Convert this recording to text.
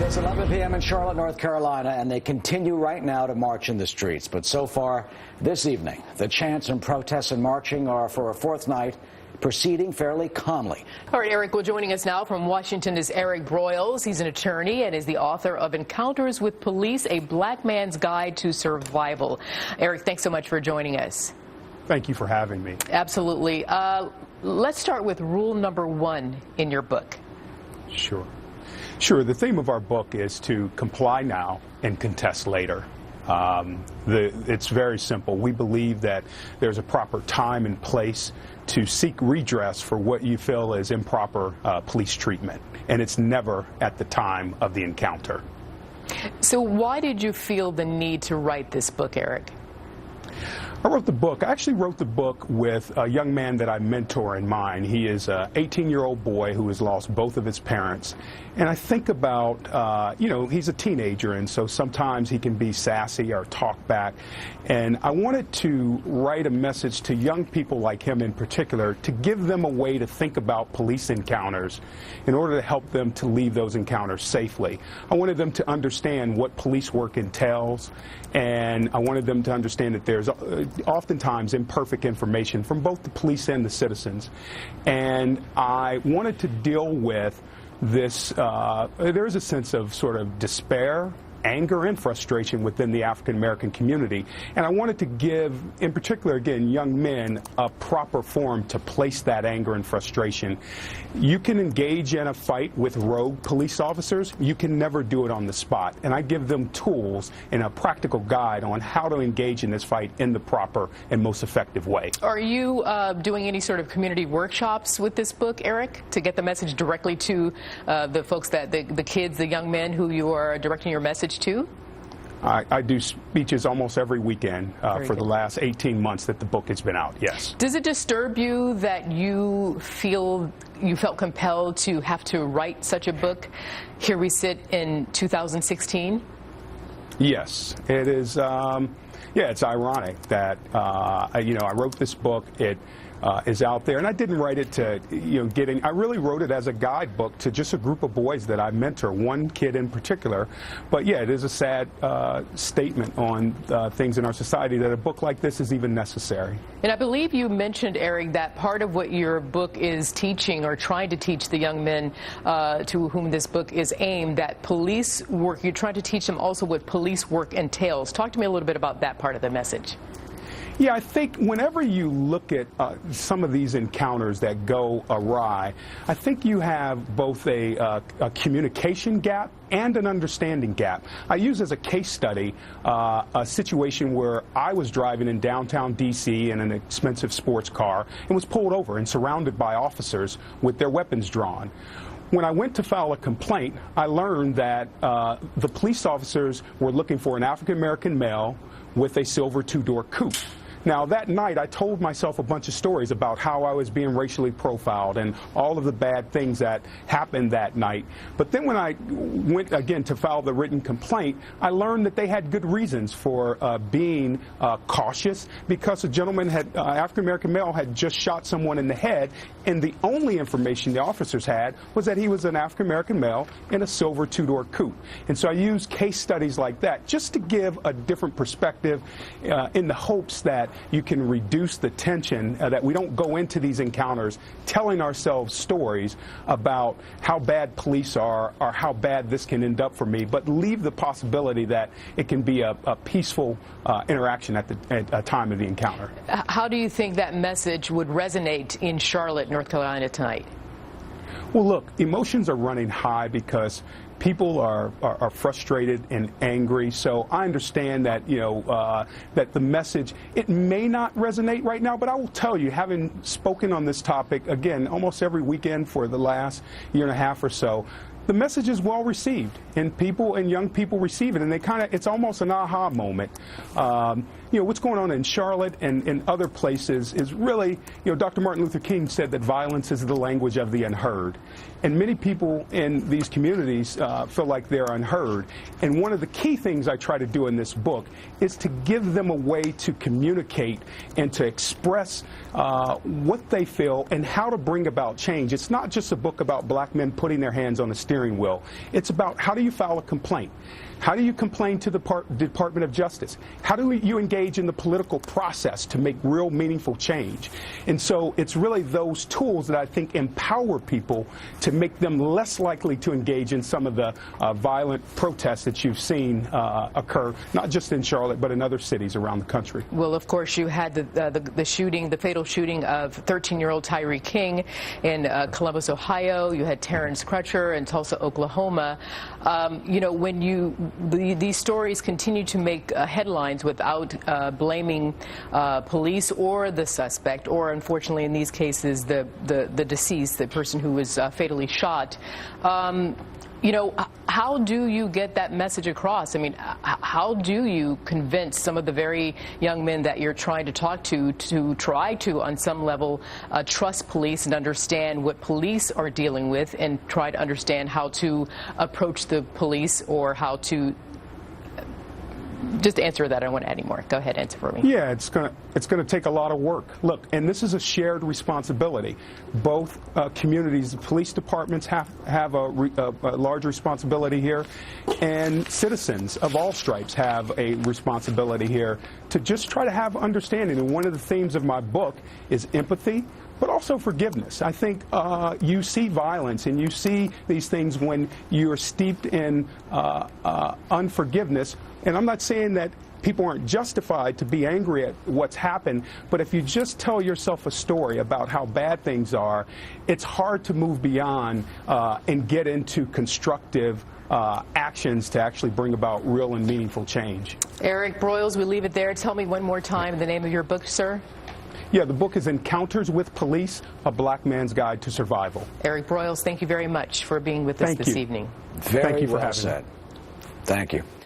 It's 11 p.m. in Charlotte, North Carolina, and they continue right now to march in the streets. But so far this evening, the chants and protests and marching are for a fourth night proceeding fairly calmly. All right, Eric, well, joining us now from Washington is Eric Broyles. He's an attorney and is the author of Encounters with Police, A Black Man's Guide to Survival. Eric, thanks so much for joining us. Thank you for having me. Absolutely. Let's start with rule number 1 in your book. Sure. The theme of our book is to comply now and contest later. It's very simple. We believe that there's a proper time and place to seek redress for what you feel is improper police treatment, and it's never at the time of the encounter. So why did you feel the need to write this book, Eric? I actually wrote the book with a young man that I mentor in mind. He is an 18-year-old boy who has lost both of his parents. And I think about, he's a teenager, and so sometimes he can be sassy or talk back. And I wanted to write a message to young people like him in particular to give them a way to think about police encounters in order to help them to leave those encounters safely. I wanted them to understand what police work entails, and I wanted them to understand that there's oftentimes imperfect information from both the police and the citizens. And I wanted to deal with this, there is a sense of sort of despair, anger, and frustration within the African-American community. And I wanted to give, in particular, again, young men a proper forum to place that anger and frustration. You can engage in a fight with rogue police officers. You can never do it on the spot. And I give them tools and a practical guide on how to engage in this fight in the proper and most effective way. Are you doing any sort of community workshops with this book, Eric, to get the message directly to the folks, the kids, the young men who you are directing your message to? I do speeches almost every weekend for the last 18 months that the book has been out, yes. Does it disturb you that you felt compelled to have to write such a book? Here we sit in 2016. Yes, it is. It's ironic that I wrote this book. It is out there, and I didn't write it to I really wrote it as a guidebook to just a group of boys that I mentor, one kid in particular. But yeah, it is a sad statement on things in our society that a book like this is even necessary. And I believe you mentioned, Eric, that part of what your book is teaching or trying to teach the young men to whom this book is aimed, that police work, you're trying to teach them also what police work entails. Talk to me a little bit about that part of the message. Yeah, I think whenever you look at some of these encounters that go awry, I think you have both a communication gap and an understanding gap. I use as a case study a situation where I was driving in downtown D.C. in an expensive sports car and was pulled over and surrounded by officers with their weapons drawn. When I went to file a complaint, I learned that the police officers were looking for an African-American male with a silver two-door coupe. Now, that night, I told myself a bunch of stories about how I was being racially profiled and all of the bad things that happened that night. But then when I went again to file the written complaint, I learned that they had good reasons for being cautious, because a gentleman African-American male had just shot someone in the head, and the only information the officers had was that he was an African-American male in a silver two-door coupe. And so I use case studies like that just to give a different perspective in the hopes that you can reduce the tension, that we don't go into these encounters telling ourselves stories about how bad police are or how bad this can end up for me, but leave the possibility that it can be a peaceful interaction at the time of the encounter. How do you think that message would resonate in Charlotte, North Carolina tonight? Well, look, emotions are running high because people are frustrated and angry. So I understand that, that the message, it may not resonate right now, but I will tell you, having spoken on this topic, again, almost every weekend for the last year and a half or so, the message is well received, and people and young people receive it, and it's almost an aha moment. What's going on in Charlotte and in other places is really, Dr. Martin Luther King said that violence is the language of the unheard. And many people in these communities feel like they're unheard. And one of the key things I try to do in this book is to give them a way to communicate and to express what they feel and how to bring about change. It's not just a book about black men putting their hands on the steering steering wheel. It's about how do you file a complaint? How do you complain to the Department of Justice? How do you engage in the political process to make real meaningful change? And so it's really those tools that I think empower people to make them less likely to engage in some of the violent protests that you've seen occur, not just in Charlotte, but in other cities around the country. Well, of course, you had the shooting, the fatal shooting of 13-year-old Tyree King in Columbus, Ohio. You had Terrence Crutcher in Tulsa, Oklahoma. You know, when these stories continue to make headlines without blaming police or the suspect, or unfortunately in these cases the deceased, the person who was fatally shot. You know, how do you get that message across? I mean, how do you convince some of the very young men that you're trying to talk to try to, on some level, trust police and understand what police are dealing with and try to understand how to approach the police, or how to just answer that? I don't want to add any more. Go ahead, answer for me. Yeah, it's gonna take a lot of work. Look, and this is a shared responsibility. Both communities, the police departments have a large responsibility here, and citizens of all stripes have a responsibility here to just try to have understanding. And one of the themes of my book is empathy, but also forgiveness. I think you see violence and you see these things when you're steeped in unforgiveness. And I'm not saying that people aren't justified to be angry at what's happened, but if you just tell yourself a story about how bad things are, it's hard to move beyond and get into constructive actions to actually bring about real and meaningful change. Eric Broyles, we leave it there. Tell me one more time the name of your book, sir. Yeah, the book is Encounters with Police, A Black Man's Guide to Survival. Eric Broyles, thank you very much for being with us this evening. Very Thank you for well having said. me. Thank you.